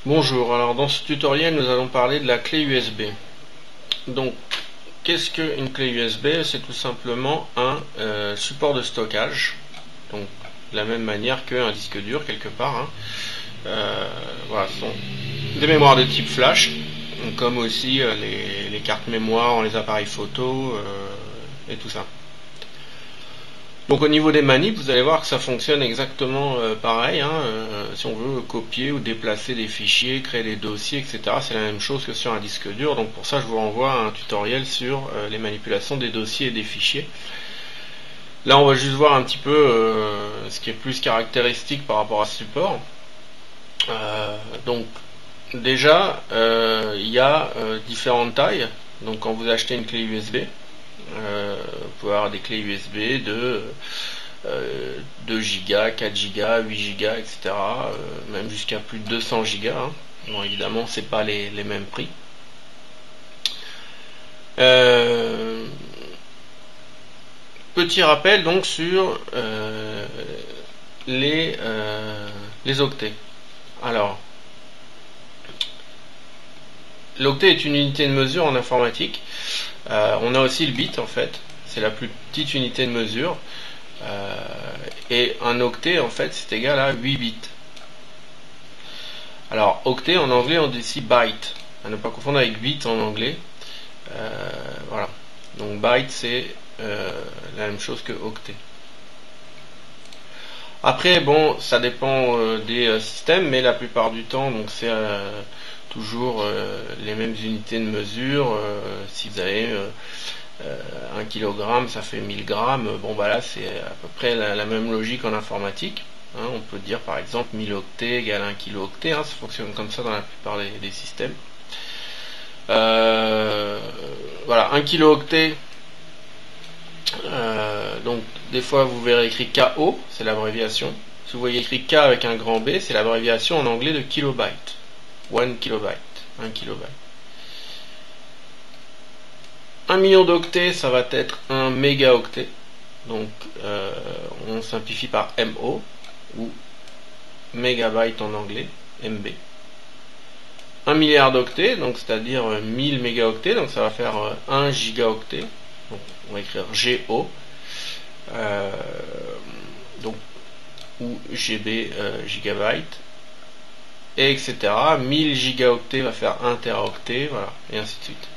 Bonjour, alors dans ce tutoriel nous allons parler de la clé USB. Donc qu'est-ce qu'une clé USB? C'est tout simplement un support de stockage, donc de la même manière qu'un disque dur quelque part. Voilà, ce sont des mémoires de type flash, comme aussi les cartes mémoire dans les appareils photo et tout ça. Donc au niveau des manips, vous allez voir que ça fonctionne exactement pareil. Si on veut copier ou déplacer des fichiers, créer des dossiers, etc., c'est la même chose que sur un disque dur. Donc pour ça, je vous renvoie à un tutoriel sur les manipulations des dossiers et des fichiers. Là, on va juste voir un petit peu ce qui est plus caractéristique par rapport à ce support. Donc déjà, il y a différentes tailles. Donc quand vous achetez une clé USB, vous pouvez avoir des clés USB de 2 Go, 4 Go, 8 Go, etc. Même jusqu'à plus de 200 Go. Bon, évidemment, c'est pas les mêmes prix. Petit rappel donc sur les octets. Alors, l'octet est une unité de mesure en informatique. On a aussi le bit en fait, c'est la plus petite unité de mesure. Et un octet en fait c'est égal à 8 bits. Alors octet en anglais on dit ici byte, à ne pas confondre avec bit en anglais. Voilà, donc byte c'est la même chose que octet. Après bon ça dépend des systèmes, mais la plupart du temps donc c'est toujours les mêmes unités de mesure. Si vous avez 1 kg, ça fait 1000 grammes. Bon, bah là, c'est à peu près la même logique en informatique. On peut dire par exemple 1000 octets égale 1 kilo-octet. Ça fonctionne comme ça dans la plupart des systèmes. Voilà, 1 kilo-octet. Donc, des fois, vous verrez écrit KO, c'est l'abréviation. Si vous voyez écrit K avec un grand B, c'est l'abréviation en anglais de kilobyte. 1 kilobyte. 1 kilobyte. 1 million d'octets, ça va être un mégaoctet. Donc, on simplifie par MO, ou mégabyte en anglais, MB. 1 milliard d'octets, donc c'est-à-dire 1000 mégaoctets, donc ça va faire 1 gigaoctet. Donc, on va écrire GO. Donc, ou GB, gigabyte, et etc. 1000 gigaoctets va faire 1 teraoctet, voilà, et ainsi de suite.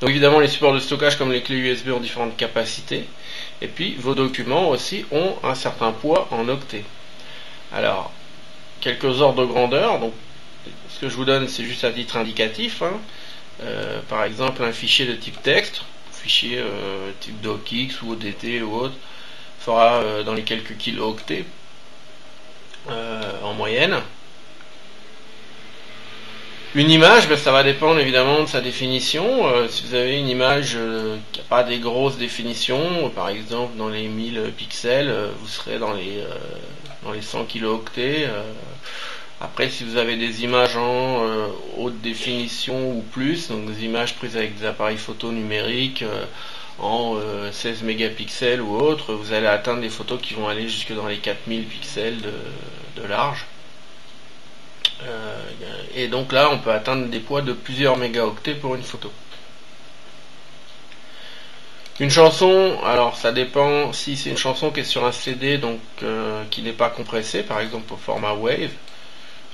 Donc évidemment les supports de stockage comme les clés USB ont différentes capacités, et puis vos documents aussi ont un certain poids en octets. Alors, quelques ordres de grandeur, donc ce que je vous donne c'est juste à titre indicatif. Par exemple un fichier de type texte, fichier type docx ou ODT ou autre, fera dans les quelques kilo-octets en moyenne. Une image, ça va dépendre évidemment de sa définition. Si vous avez une image qui n'a pas des grosses définitions, par exemple dans les 1000 pixels, vous serez dans les 100 kilo-octets. Après, si vous avez des images en haute définition ou plus, donc des images prises avec des appareils photo numériques en 16 mégapixels ou autre, vous allez atteindre des photos qui vont aller jusque dans les 4000 pixels de large. Et donc là, on peut atteindre des poids de plusieurs mégaoctets pour une photo. Une chanson, alors ça dépend si c'est une chanson qui est sur un CD, donc qui n'est pas compressé, par exemple au format Wave.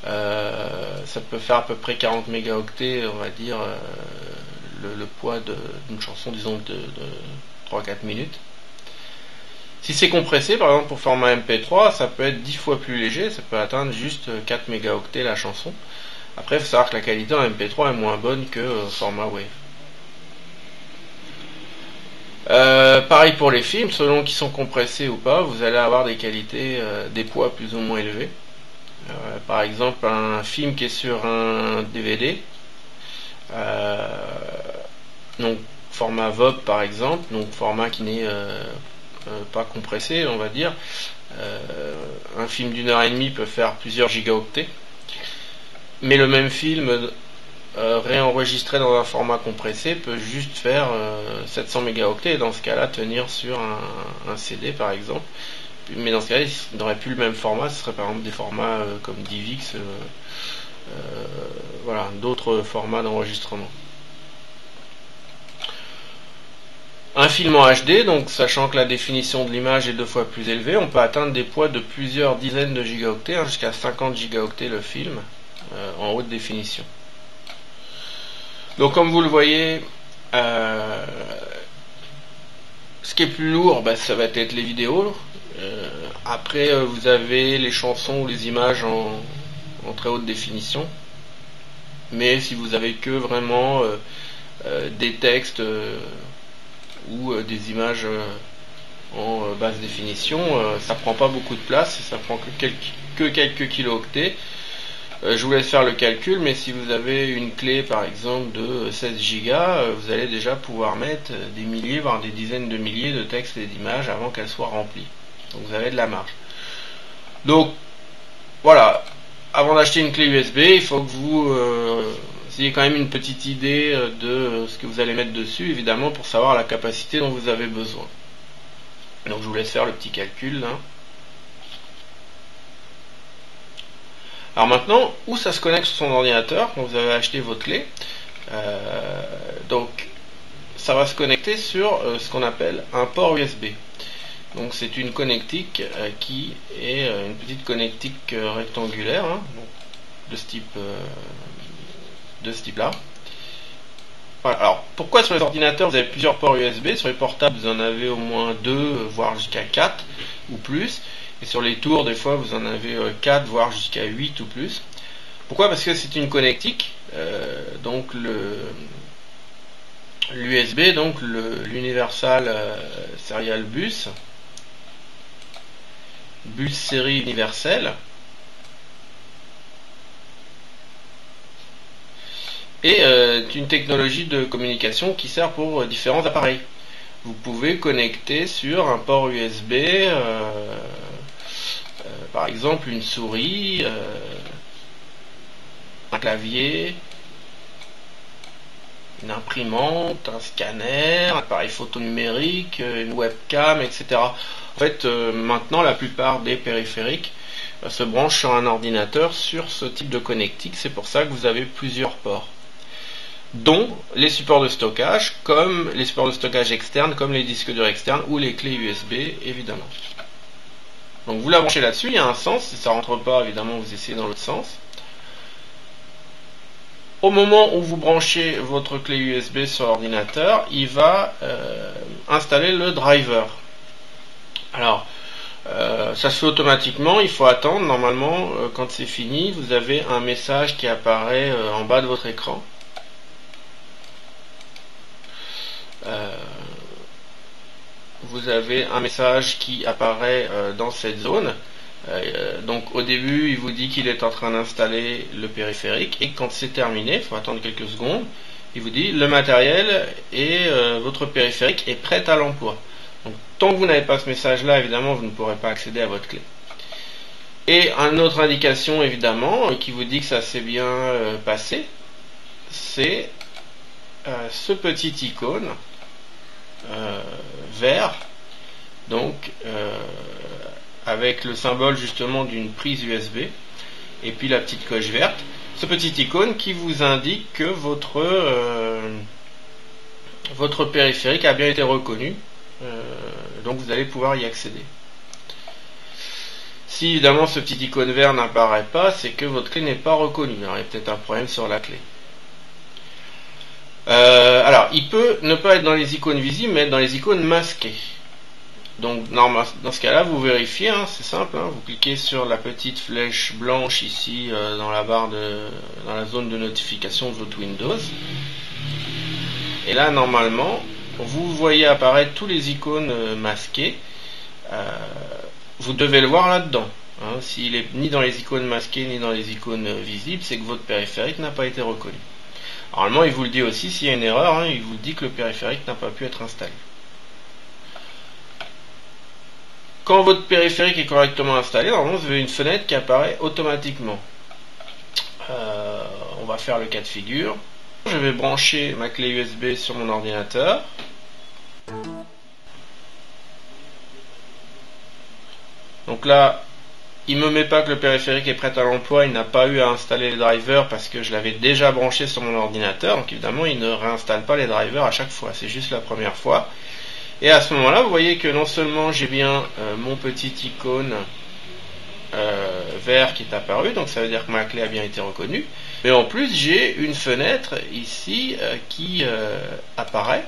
Ça peut faire à peu près 40 mégaoctets, on va dire, le poids d'une chanson, disons, de 3-4 minutes. Si c'est compressé, par exemple pour format MP3, ça peut être 10 fois plus léger, ça peut atteindre juste 4 mégaoctets la chanson. Après, il faut savoir que la qualité en MP3 est moins bonne que format Wave. Pareil pour les films, selon qu'ils sont compressés ou pas, vous allez avoir des qualités, des poids plus ou moins élevés. Par exemple, un film qui est sur un DVD, donc format VOP par exemple, donc format qui n'est pas compressé, on va dire. Un film d'une heure et demie peut faire plusieurs gigaoctets, mais le même film réenregistré dans un format compressé peut juste faire 700 mégaoctets, et dans ce cas-là tenir sur un CD par exemple, mais dans ce cas-là, il n'aurait plus le même format. Ce serait par exemple des formats comme DivX, voilà, d'autres formats d'enregistrement. Un film en HD, donc sachant que la définition de l'image est 2 fois plus élevée, on peut atteindre des poids de plusieurs dizaines de gigaoctets, hein, jusqu'à 50 gigaoctets le film, en haute définition. Donc comme vous le voyez, ce qui est plus lourd, ça va être les vidéos. Après, vous avez les chansons ou les images en très haute définition. Mais si vous avez que vraiment des textes ou des images en basse définition, ça prend pas beaucoup de place, ça prend que quelques kilooctets. Je vous laisse faire le calcul, mais si vous avez une clé par exemple de 16 Go, vous allez déjà pouvoir mettre des milliers, voire des dizaines de milliers de textes et d'images avant qu'elles soient remplies. Donc vous avez de la marge. Donc voilà, avant d'acheter une clé USB, il faut que vous ayez quand même une petite idée de ce que vous allez mettre dessus, évidemment, pour savoir la capacité dont vous avez besoin. Donc je vous laisse faire le petit calcul là. Alors maintenant, où ça se connecte sur son ordinateur quand vous avez acheté votre clé? Donc ça va se connecter sur ce qu'on appelle un port USB. Donc c'est une connectique qui est une petite connectique rectangulaire, hein, de ce type là. Voilà. Alors pourquoi sur les ordinateurs vous avez plusieurs ports USB? Sur les portables vous en avez au moins 2, voire jusqu'à 4 ou plus. Et sur les tours, des fois, vous en avez 4, voire jusqu'à 8 ou plus. Pourquoi? Parce que c'est une connectique. Donc l'USB, donc l'Universal Serial Bus série universelle, est une technologie de communication qui sert pour différents appareils. Vous pouvez connecter sur un port USB par exemple une souris, un clavier, une imprimante, un scanner, un appareil photo numérique, une webcam, etc. En fait, maintenant la plupart des périphériques se branchent sur un ordinateur sur ce type de connectique. C'est pour ça que vous avez plusieurs ports, dont les supports de stockage, comme les supports de stockage externes, comme les disques durs externes ou les clés USB, évidemment. Donc vous la branchez là-dessus, il y a un sens, si ça rentre pas, évidemment vous essayez dans l'autre sens. Au moment où vous branchez votre clé USB sur l'ordinateur, il va installer le driver. Alors, ça se fait automatiquement, il faut attendre. Normalement, quand c'est fini, vous avez un message qui apparaît en bas de votre écran. Vous avez un message qui apparaît dans cette zone. Donc au début il vous dit qu'il est en train d'installer le périphérique, et quand c'est terminé, il faut attendre quelques secondes, il vous dit le matériel et votre périphérique est prêt à l'emploi. Donc tant que vous n'avez pas ce message là, évidemment vous ne pourrez pas accéder à votre clé. Et une autre indication évidemment qui vous dit que ça s'est bien passé, c'est ce petit icône vert, donc avec le symbole justement d'une prise USB et puis la petite coche verte, ce petit icône qui vous indique que votre périphérique a bien été reconnu, donc vous allez pouvoir y accéder. Si évidemment ce petit icône vert n'apparaît pas, c'est que votre clé n'est pas reconnue. Alors, il y a peut-être un problème sur la clé. Alors il peut ne pas être dans les icônes visibles, mais être dans les icônes masquées. Donc dans ce cas-là, vous vérifiez, hein, c'est simple, hein, vous cliquez sur la petite flèche blanche ici dans la barre dans la zone de notification de votre Windows. Et là, normalement, vous voyez apparaître tous les icônes masquées. Vous devez le voir là-dedans. Hein, s'il est ni dans les icônes masquées ni dans les icônes visibles, c'est que votre périphérique n'a pas été reconnu. Normalement, il vous le dit aussi s'il y a une erreur, hein, il vous dit que le périphérique n'a pas pu être installé. Quand votre périphérique est correctement installé, normalement vous avez une fenêtre qui apparaît automatiquement. On va faire le cas de figure. Je vais brancher ma clé USB sur mon ordinateur. Donc là, il me met pas que le périphérique est prêt à l'emploi, il n'a pas eu à installer les drivers parce que je l'avais déjà branché sur mon ordinateur, donc évidemment il ne réinstalle pas les drivers à chaque fois, c'est juste la première fois. Et à ce moment-là, vous voyez que non seulement j'ai bien mon petit icône vert qui est apparu, donc ça veut dire que ma clé a bien été reconnue, mais en plus j'ai une fenêtre ici qui apparaît,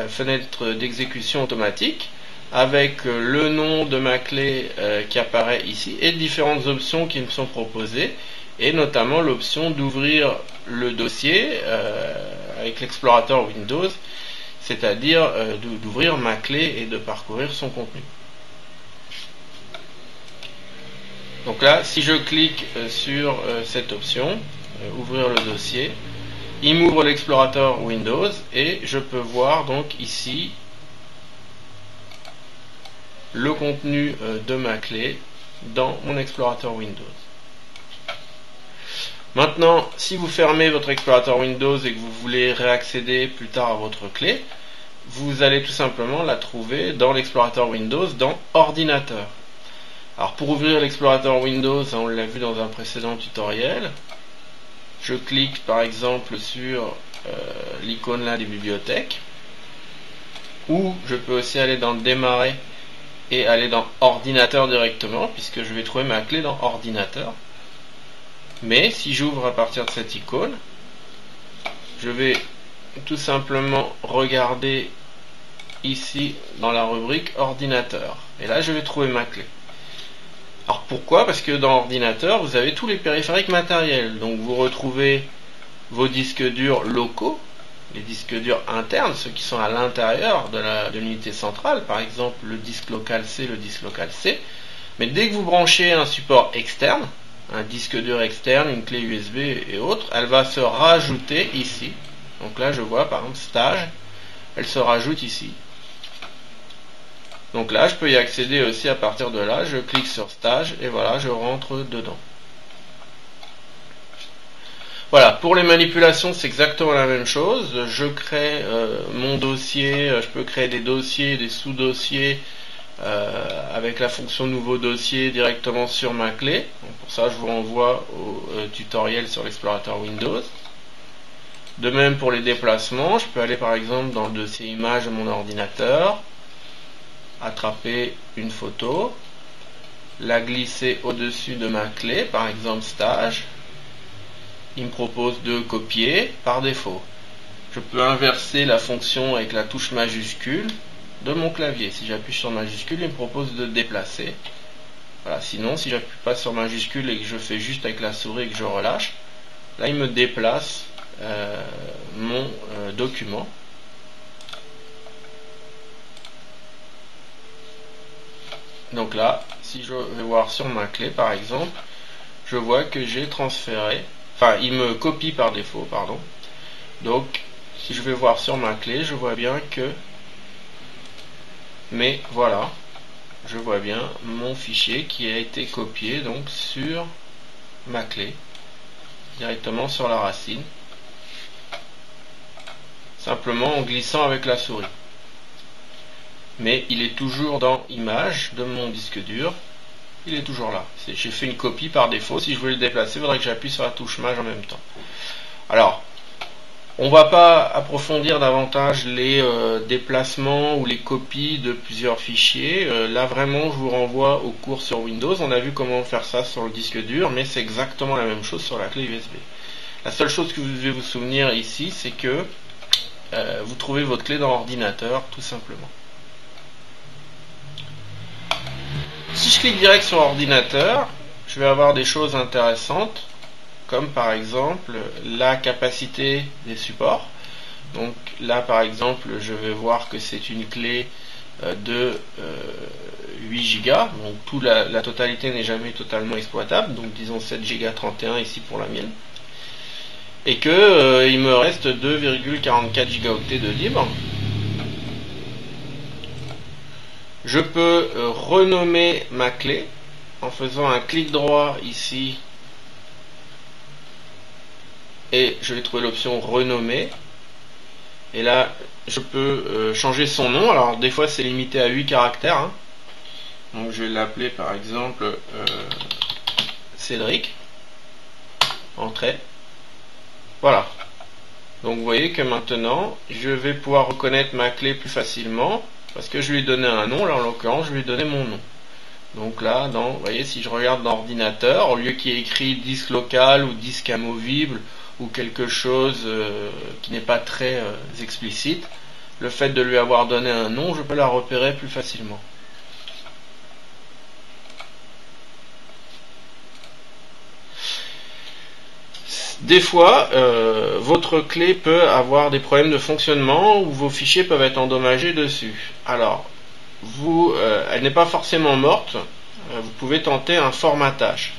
fenêtre d'exécution automatique, avec le nom de ma clé qui apparaît ici et différentes options qui me sont proposées, et notamment l'option d'ouvrir le dossier avec l'explorateur Windows, c'est-à-dire d'ouvrir ma clé et de parcourir son contenu. Donc là, si je clique sur cette option, ouvrir le dossier, il m'ouvre l'explorateur Windows et je peux voir donc ici le contenu de ma clé dans mon explorateur Windows. Maintenant, si vous fermez votre explorateur Windows et que vous voulez réaccéder plus tard à votre clé, vous allez tout simplement la trouver dans l'explorateur Windows dans Ordinateur. Alors pour ouvrir l'explorateur Windows, on l'a vu dans un précédent tutoriel, je clique par exemple sur l'icône là des bibliothèques, ou je peux aussi aller dans Démarrer et aller dans Ordinateur directement, puisque je vais trouver ma clé dans Ordinateur. Mais si j'ouvre à partir de cette icône, je vais tout simplement regarder ici dans la rubrique Ordinateur. Et là, je vais trouver ma clé. Alors pourquoi? Parce que dans Ordinateur, vous avez tous les périphériques matériels. Donc vous retrouvez vos disques durs locaux, les disques durs internes, ceux qui sont à l'intérieur de l'unité centrale, par exemple le disque local C, le disque local C. Mais dès que vous branchez un support externe, un disque dur externe, une clé USB et autres, elle va se rajouter ici. Donc là je vois par exemple stage, elle se rajoute ici. Donc là je peux y accéder aussi à partir de là, je clique sur stage et voilà, je rentre dedans. Voilà, pour les manipulations c'est exactement la même chose, je crée mon dossier, je peux créer des dossiers, des sous-dossiers avec la fonction nouveau dossier directement sur ma clé. Donc pour ça je vous renvoie au tutoriel sur l'explorateur Windows. De même pour les déplacements, je peux aller par exemple dans le dossier image de mon ordinateur, attraper une photo, la glisser au-dessus de ma clé, par exemple stage. Il me propose de copier par défaut. Je peux inverser la fonction avec la touche majuscule de mon clavier. Si j'appuie sur majuscule, il me propose de déplacer. Voilà. Sinon, si j'appuie pas sur majuscule et que je fais juste avec la souris et que je relâche, là il me déplace mon document. Donc là, si je vais voir sur ma clé par exemple, je vois que j'ai transféré, enfin il me copie par défaut, pardon. Donc si je vais voir sur ma clé, je vois bien que, mais voilà, je vois bien mon fichier qui a été copié donc sur ma clé, directement sur la racine, simplement en glissant avec la souris. Mais il est toujours dans image de mon disque dur, il est toujours là. J'ai fait une copie par défaut. Si je voulais le déplacer, il faudrait que j'appuie sur la touche maj en même temps. Alors, on va pas approfondir davantage les déplacements ou les copies de plusieurs fichiers. Là vraiment, je vous renvoie au cours sur Windows. On a vu comment faire ça sur le disque dur, mais c'est exactement la même chose sur la clé USB. La seule chose que vous devez vous souvenir ici, c'est que vous trouvez votre clé dans l'ordinateur, tout simplement. Si je clique direct sur ordinateur, je vais avoir des choses intéressantes, comme par exemple la capacité des supports. Donc là par exemple, je vais voir que c'est une clé de 8 Go, donc la totalité n'est jamais totalement exploitable, donc disons 7 Go 31 ici pour la mienne. Et que il me reste 2,44 Go de libre. Je peux renommer ma clé en faisant un clic droit ici et je vais trouver l'option renommer. Et là, je peux changer son nom. Alors des fois c'est limité à 8 caractères. Donc je vais l'appeler par exemple Cédric. Entrée. Voilà. Donc vous voyez que maintenant, je vais pouvoir reconnaître ma clé plus facilement, parce que je lui ai donné un nom, là en l'occurrence, je lui ai donné mon nom. Donc là, vous voyez, si je regarde dans l'ordinateur, au lieu qu'il y ait écrit disque local ou disque amovible, ou quelque chose qui n'est pas très explicite, le fait de lui avoir donné un nom, je peux la repérer plus facilement. Des fois, votre clé peut avoir des problèmes de fonctionnement ou vos fichiers peuvent être endommagés dessus. Alors, elle n'est pas forcément morte, vous pouvez tenter un formatage.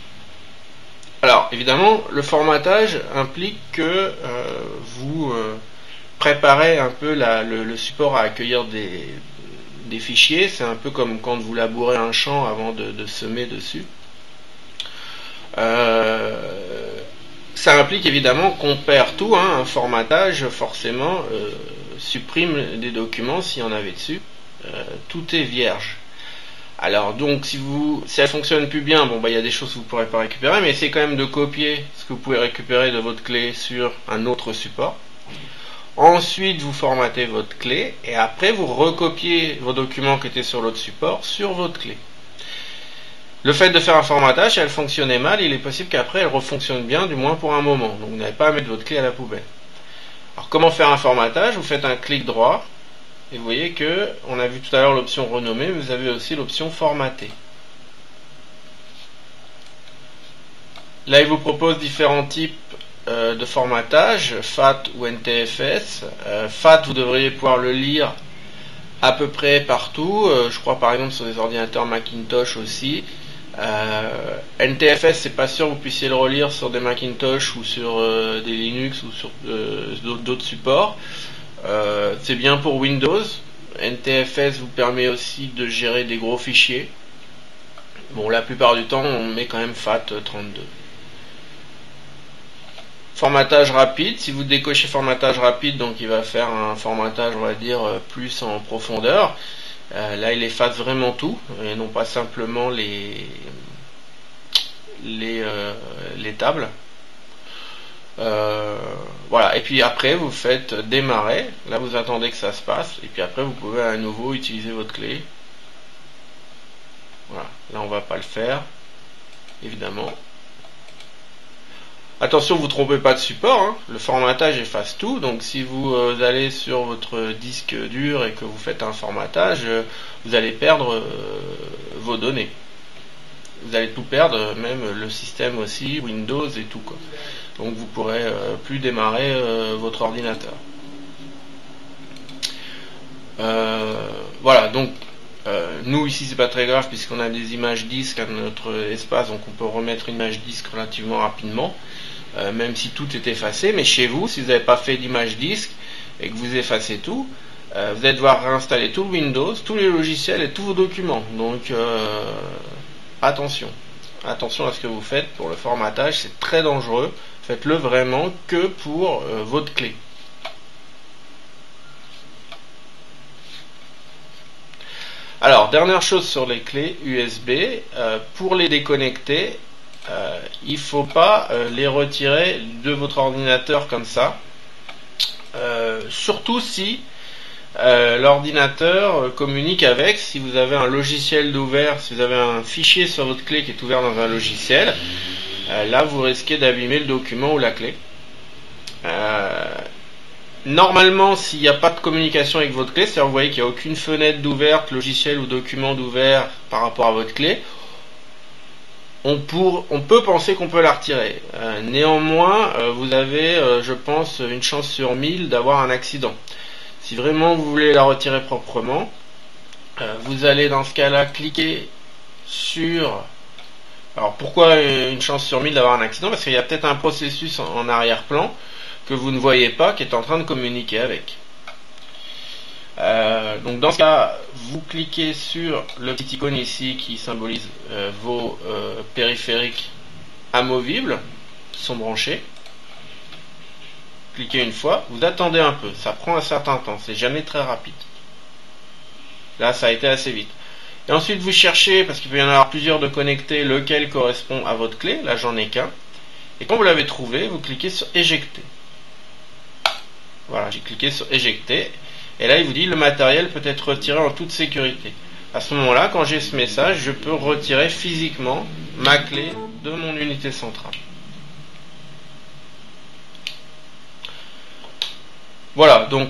Alors, évidemment, le formatage implique que vous préparez un peu le support à accueillir des fichiers. C'est un peu comme quand vous labourez un champ avant de semer dessus. Ça implique évidemment qu'on perd tout, hein. Un formatage forcément supprime des documents s'il y en avait dessus. Tout est vierge. Alors donc si elle fonctionne plus bien, bon il y a des choses que vous ne pourrez pas récupérer, mais essayez quand même de copier ce que vous pouvez récupérer de votre clé sur un autre support. Ensuite vous formatez votre clé et après vous recopiez vos documents qui étaient sur l'autre support sur votre clé. Le fait de faire un formatage, si elle fonctionnait mal, il est possible qu'après elle refonctionne bien, du moins pour un moment. Donc vous n'avez pas à mettre votre clé à la poubelle. Alors comment faire un formatage? Vous faites un clic droit et vous voyez que on a vu tout à l'heure l'option renommer, vous avez aussi l'option formater. Là il vous propose différents types de formatage, FAT ou NTFS. FAT vous devriez pouvoir le lire à peu près partout, je crois par exemple sur des ordinateurs Macintosh aussi. NTFS, c'est pas sûr que vous puissiez le relire sur des Macintosh ou sur des Linux ou sur d'autres supports. C'est bien pour Windows. NTFS vous permet aussi de gérer des gros fichiers. Bon, la plupart du temps, on met quand même FAT32. Formatage rapide, si vous décochez formatage rapide, donc il va faire un formatage, on va dire, plus en profondeur. Là, il efface vraiment tout, et non pas simplement les tables. Voilà, et puis après, vous faites démarrer. Là, vous attendez que ça se passe, et puis après, vous pouvez à nouveau utiliser votre clé. Voilà, là, on va pas le faire, évidemment. Attention, vous ne trompez pas de support, hein. Le formatage efface tout, donc si vous allez sur votre disque dur et que vous faites un formatage, vous allez perdre vos données. Vous allez tout perdre, même le système aussi, Windows et tout, quoi. Donc vous pourrez plus démarrer votre ordinateur. Voilà, donc nous ici c'est pas très grave puisqu'on a des images disques à notre espace, donc on peut remettre une image disque relativement rapidement. Même si tout est effacé, mais chez vous, si vous n'avez pas fait d'image disque et que vous effacez tout, vous allez devoir réinstaller tout le Windows, tous les logiciels et tous vos documents. Donc attention à ce que vous faites pour le formatage, c'est très dangereux. Faites-le vraiment que pour votre clé. Alors, dernière chose sur les clés USB, pour les déconnecter, il ne faut pas les retirer de votre ordinateur comme ça, surtout si l'ordinateur communique avec. Si vous avez un logiciel d'ouvert, si vous avez un fichier sur votre clé qui est ouvert dans un logiciel, là vous risquez d'abîmer le document ou la clé. Normalement, s'il n'y a pas de communication avec votre clé, c'est-à-dire vous voyez qu'il n'y a aucune fenêtre d'ouverte, logiciel ou document d'ouvert par rapport à votre clé, on peut penser qu'on peut la retirer. Néanmoins, vous avez, je pense, une chance sur 1000 d'avoir un accident. Si vraiment vous voulez la retirer proprement, vous allez dans ce cas-là cliquer sur... Alors pourquoi une chance sur 1000 d'avoir un accident? Parce qu'il y a peut-être un processus en arrière-plan que vous ne voyez pas qui est en train de communiquer avec. Donc dans ce cas, vous cliquez sur le petit icône ici qui symbolise vos périphériques amovibles qui sont branchés. Cliquez une fois, vous attendez un peu, ça prend un certain temps, c'est jamais très rapide. Là ça a été assez vite. Et ensuite vous cherchez, parce qu'il peut y en avoir plusieurs de connectés, lequel correspond à votre clé. Là j'en ai qu'un. Et quand vous l'avez trouvé, vous cliquez sur éjecter. Voilà, j'ai cliqué sur éjecter. Et là il vous dit le matériel peut être retiré en toute sécurité. À ce moment-là, quand j'ai ce message, je peux retirer physiquement ma clé de mon unité centrale. Voilà, donc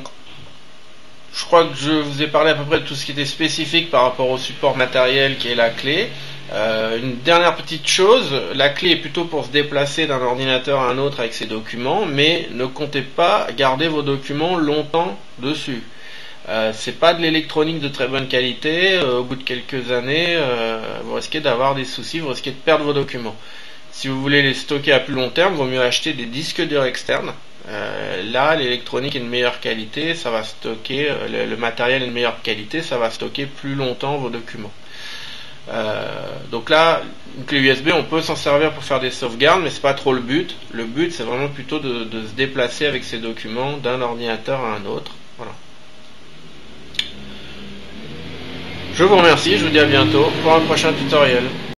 je crois que je vous ai parlé à peu près de tout ce qui était spécifique par rapport au support matériel qui est la clé. Une dernière petite chose, la clé est plutôt pour se déplacer d'un ordinateur à un autre avec ses documents, mais ne comptez pas garder vos documents longtemps dessus. C'est pas de l'électronique de très bonne qualité. Au bout de quelques années, vous risquez d'avoir des soucis, vous risquez de perdre vos documents. Si vous voulez les stocker à plus long terme, il vaut mieux acheter des disques durs externes. Là, l'électronique est de meilleure qualité, ça va stocker, le matériel est de meilleure qualité, ça va stocker plus longtemps vos documents. Donc là, une clé USB, on peut s'en servir pour faire des sauvegardes, mais c'est pas trop le but. Le but, c'est vraiment plutôt de se déplacer avec ces documents d'un ordinateur à un autre. Voilà. Je vous remercie, je vous dis à bientôt pour un prochain tutoriel.